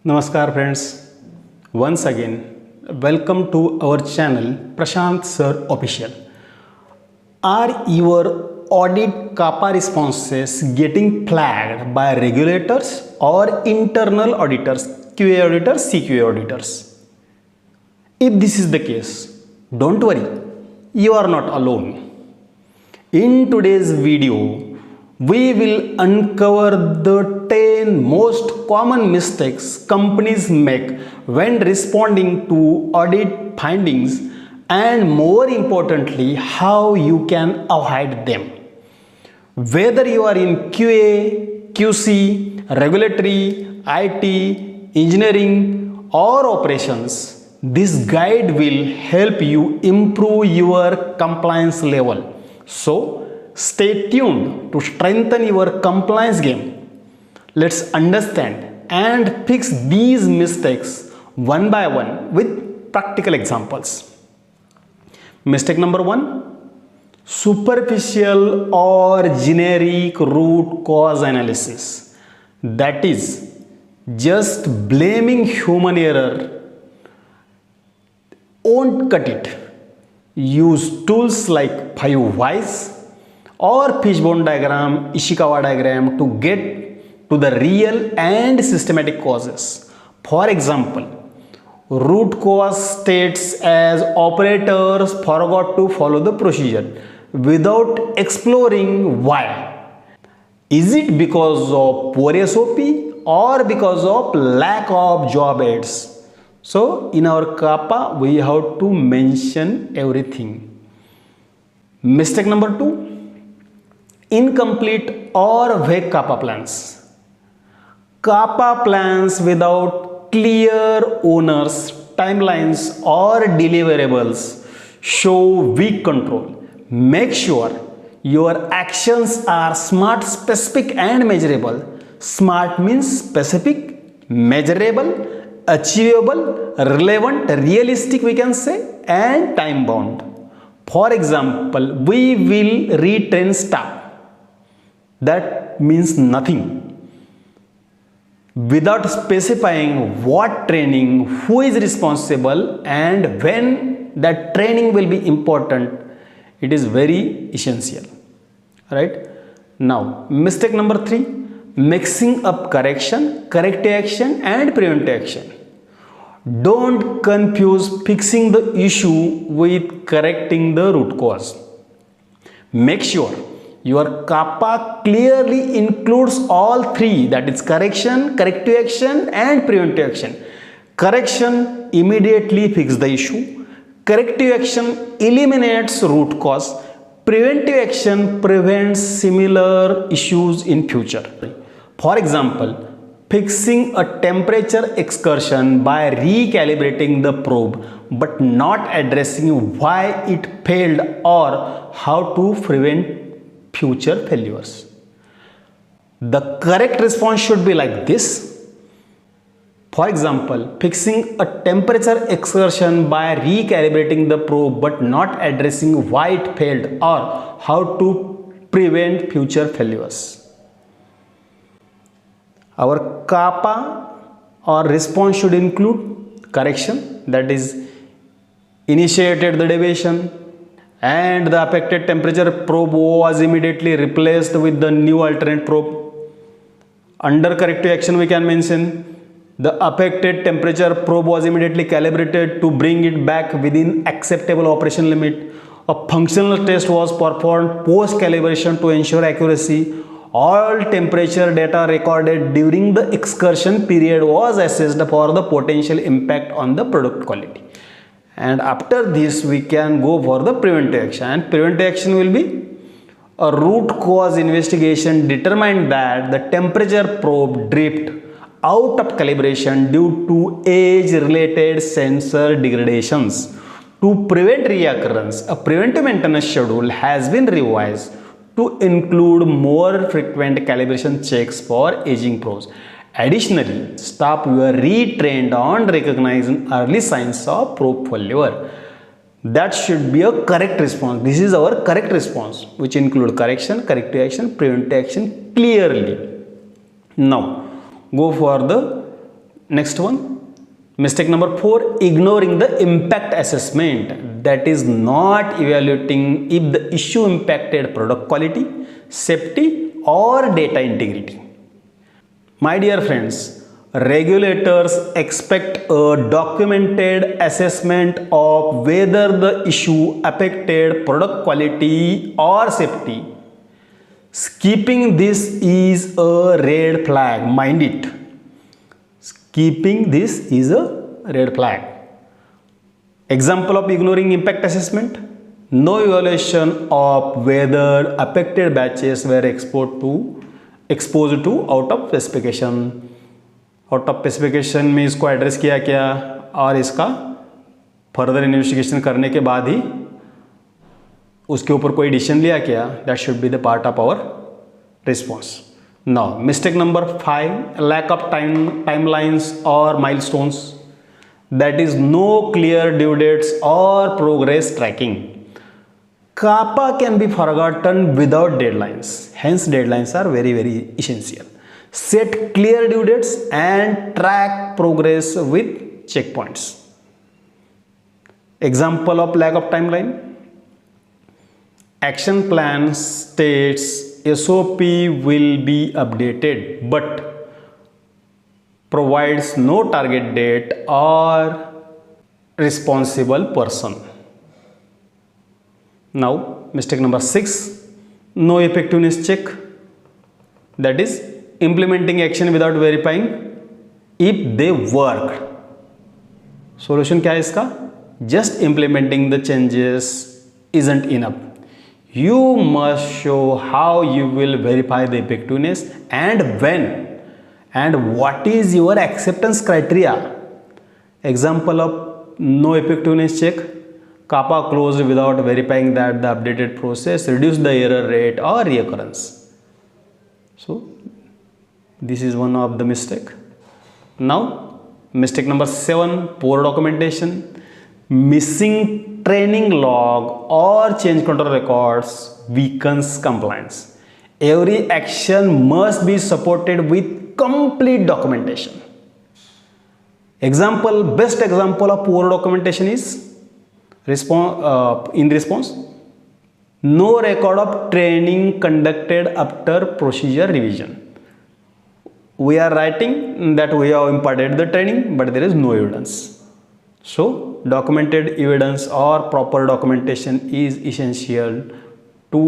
Namaskar friends, once again welcome to our channel Prashant Sir Official. Are your audit CAPA responses getting flagged by regulators or internal auditors, QA auditors, CQA auditors? If this is the case, don't worry, you are not alone. In today's video, we will uncover the 10 most common mistakes companies make when responding to audit findings, and more importantly, how you can avoid them. Whether you are in QA, QC, regulatory, IT, engineering or operations, this guide will help you improve your compliance level. So, stay tuned to strengthen your compliance game. Let's understand and fix these mistakes one by one with practical examples. Mistake number 1: superficial or generic root cause analysis. That is, just blaming human error won't cut it. Use tools like 5 whys or fishbone diagram, Ishikawa diagram to get to the real and systematic causes. For example, root cause states as operators forgot to follow the procedure without exploring why. Is it because of poor SOP or because of lack of job aids? So in our CAPA, we have to mention everything. Mistake number 2: incomplete or vague CAPA plans. CAPA plans without clear owners, timelines or deliverables show weak control. Make sure your actions are SMART, specific and measurable. SMART means specific, measurable, achievable, relevant, realistic we can say, and time bound. For example, we will retrain staff. That means nothing. Without specifying what training, who is responsible and when that training will be important, it is very essential. Right? Now, mistake number 3: mixing up correction, corrective action and preventive action. Don't confuse fixing the issue with correcting the root cause. Make sure your CAPA clearly includes all three, that is correction, corrective action and preventive action. Correction immediately fixes the issue. Corrective action eliminates root cause. Preventive action prevents similar issues in future. For example, fixing a temperature excursion by recalibrating the probe but not addressing why it failed or how to prevent future failures. The correct response should be like this. For example, fixing a temperature excursion by recalibrating the probe but not addressing why it failed or how to prevent future failures. Our CAPA or response should include correction, that is, initiated the deviation and the affected temperature probe was immediately replaced with the new alternate probe. Under corrective action, we can mention the affected temperature probe was immediately calibrated to bring it back within acceptable operation limit. A functional test was performed post calibration to ensure accuracy. All temperature data recorded during the excursion period was assessed for the potential impact on the product quality. And after this, we can go for the preventive action. And preventive action will be a root cause investigation determined that the temperature probe drift out of calibration due to age-related sensor degradations. To prevent reoccurrence, a preventive maintenance schedule has been revised to include more frequent calibration checks for aging probes. Additionally, staff were retrained on recognizing early signs of probe failure. That should be a correct response. This is our correct response, which include correction, corrective action, preventive action clearly. Now, go for the Next one, mistake number 4, ignoring the impact assessment, that is not evaluating if the issue impacted product quality, safety or data integrity. My dear friends, regulators expect a documented assessment of whether the issue affected product quality or safety. Skipping this is a red flag, mind it. Skipping this is a red flag. Example of ignoring impact assessment: no evaluation of whether affected batches were exposed to out of specification. Out of specification में इसको address किया क्या और इसका further investigation करने के बाद ही उसके ऊपर कोई डिसीजन लिया क्या, that should be the part of our response. Now mistake number 5, lack of timelines और milestones, that is no clear due dates और progress tracking. CAPA can be forgotten without deadlines, hence deadlines are very essential. Set clear due dates and track progress with checkpoints. Example of lack of timeline: action plan states SOP will be updated but provides no target date or responsible person. Now mistake number 6, no effectiveness check, that is implementing action without verifying if they work. Solution क्या है इसका? Just implementing the changes isn't enough. You must show how you will verify the effectiveness and when and what is your acceptance criteria. Example of no effectiveness check: CAPA closed without verifying that the updated process reduced the error rate or reoccurrence. So this is one of the mistake. Now mistake number 7, poor documentation. Missing training log or change control records weakens compliance. Every action must be supported with complete documentation. Best example of poor documentation is in response: no record of training conducted after procedure revision. We are writing that we have imparted the training, but there is no evidence. So documented evidence or proper documentation is essential to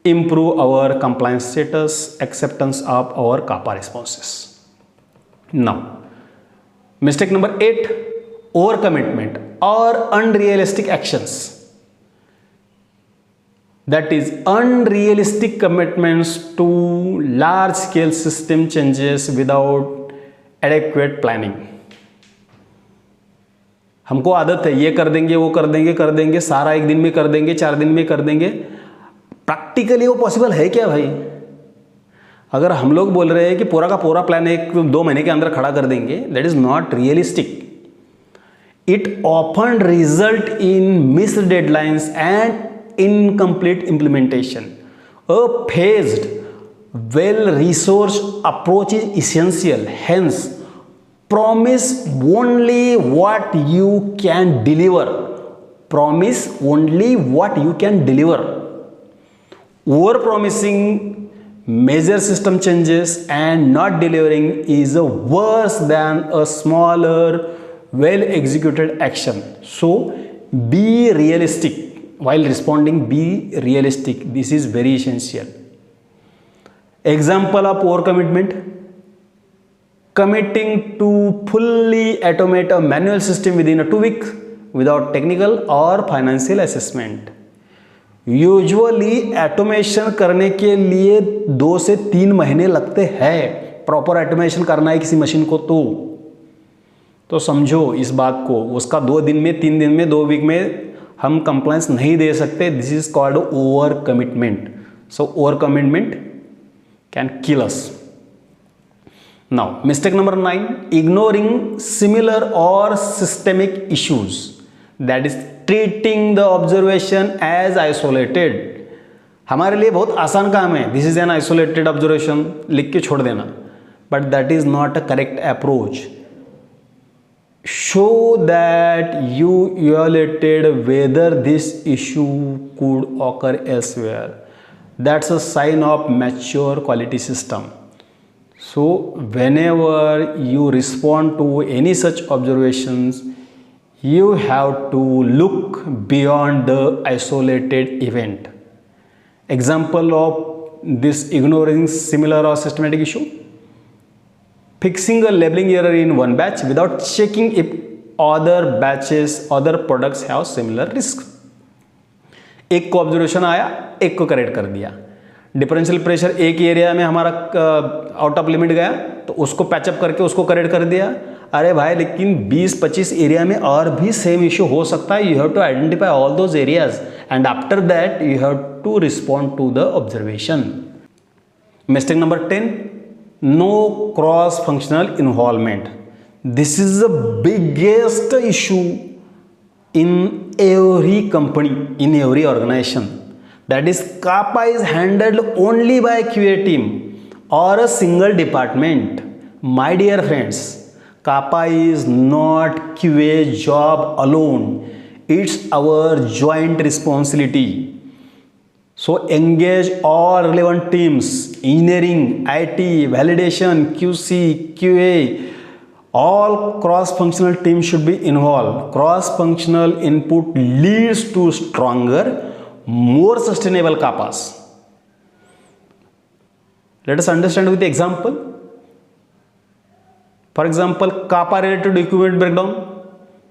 improve our compliance status, acceptance of our CAPA responses. Now mistake number 8, overcommitment or unrealistic actions, that is unrealistic commitments to large scale system changes without adequate planning. हमको आदत है ये कर देंगे वो कर देंगे सारा एक दिन में कर देंगे, 4 दिन में कर देंगे. प्रैक्टिकली वो पॉसिबल है क्या भाई? अगर हम लोग बोल रहे हैं कि पूरा का पूरा प्लान 1-2 महीने के अंदर खड़ा कर देंगे, that is not realistic. It often result in missed deadlines and incomplete implementation. A phased, well-resourced approach is essential. Hence, promise only what you can deliver. Promise only what you can deliver. Over-promising major system changes and not delivering is worse than a smaller, well executed action. So be realistic while responding. Be realistic. This is very essential. Example of overcommitment: committing to fully automate a manual system within 2 weeks without technical or financial assessment. Usually automation करने के लिए 2 से 3 महीने लगते हैं. Proper automation करना है किसी मशीन को तो समझो इस बात को. उसका 2 दिन में, 3 दिन में, 2 वीक में हम कंप्लायंस नहीं दे सकते. This is called over commitment. So over commitment can kill us. Now mistake number 9, ignoring similar और systemic issues, that is treating the observation as isolated. हमारे लिए बहुत आसान काम है, this is an isolated observation लिख के छोड़ देना, but that is not a correct approach. show that you evaluated whether this issue could occur elsewhere. That's a sign of mature quality system. So whenever you respond to any such observations, you have to look beyond the isolated event. Example of this ignoring similar or systematic issue: fixing a labeling error in one batch without checking if other batches, other products have similar risk. एक को observation आया, एक को correct कर दिया. Differential pressure एक area में हमारा आउट ऑफ लिमिट गया तो उसको पैचअप करके उसको करेक्ट कर दिया. अरे भाई, लेकिन 20-25 एरिया में और भी सेम इश्यू हो सकता है. You have to identify all those areas and after that you have to respond to the observation. Mistake number 10, no cross functional involvement. This is the biggest issue in every company, in every organization. That is, CAPA is handled only by a QA team or a single department. My dear friends, CAPA is not QA job alone. It's our joint responsibility. So engage all relevant teams: engineering, IT, validation, QC, QA. All cross-functional teams should be involved. Cross-functional input leads to stronger, more sustainable CAPAs. Let us understand with the example. For example, CAPA related to equipment breakdown,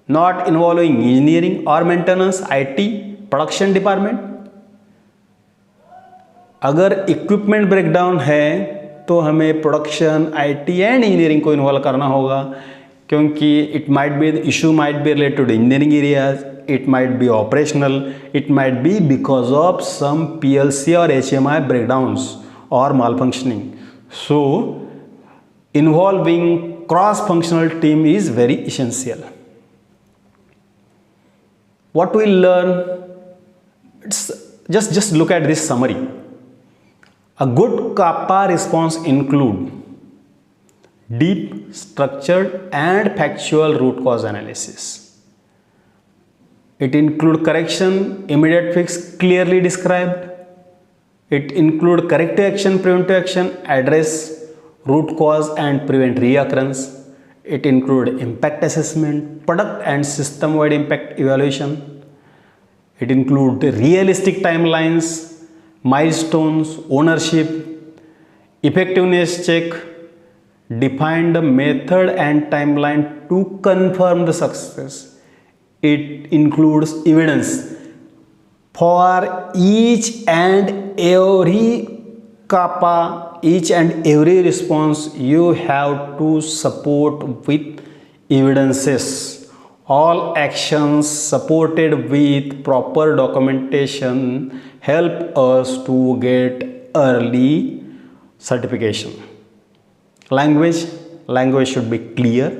not involving engineering or maintenance, IT, production department. अगर equipment breakdown है तो हमें production, IT and engineering को involve करना होगा, क्योंकि it might be issue might be related to the engineering areas, it might be operational, it might be because of some PLC और HMI breakdowns और malfunctioning. So involving cross functional team is very essential. What we learn? Just look at this summary. A good CAPA response include deep, structured and factual root cause analysis. It include correction, immediate fix clearly described. It include corrective action, preventive action, address root cause and prevent reoccurrence. It include impact assessment, product and system-wide impact evaluation. It include realistic timelines, milestones, ownership, effectiveness check, define the method and timeline to confirm the success. It includes evidence for each and every CAPA, each and every response. You have to support with evidences. All actions supported with proper documentation help us to get early certification. Language should be clear,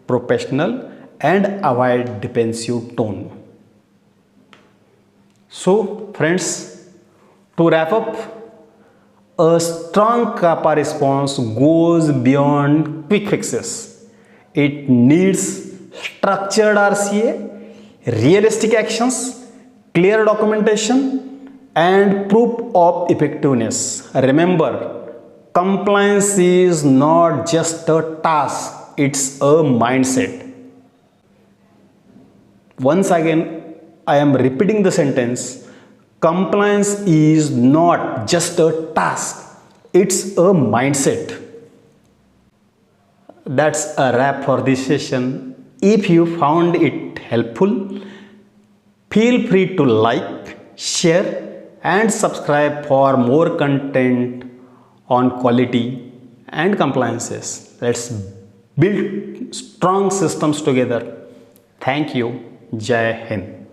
professional and avoid defensive tone. So friends, to wrap up, a strong CAPA response goes beyond quick fixes. It needs structured RCA, realistic actions, clear documentation and proof of effectiveness. Remember, compliance is not just a task, it's a mindset. Once again, I am repeating the sentence. Compliance is not just a task, it's a mindset. That's a wrap for this session. If you found it helpful, feel free to like, share and subscribe for more content on quality and compliances. Let's build strong systems together. Thank you. Jai Hind.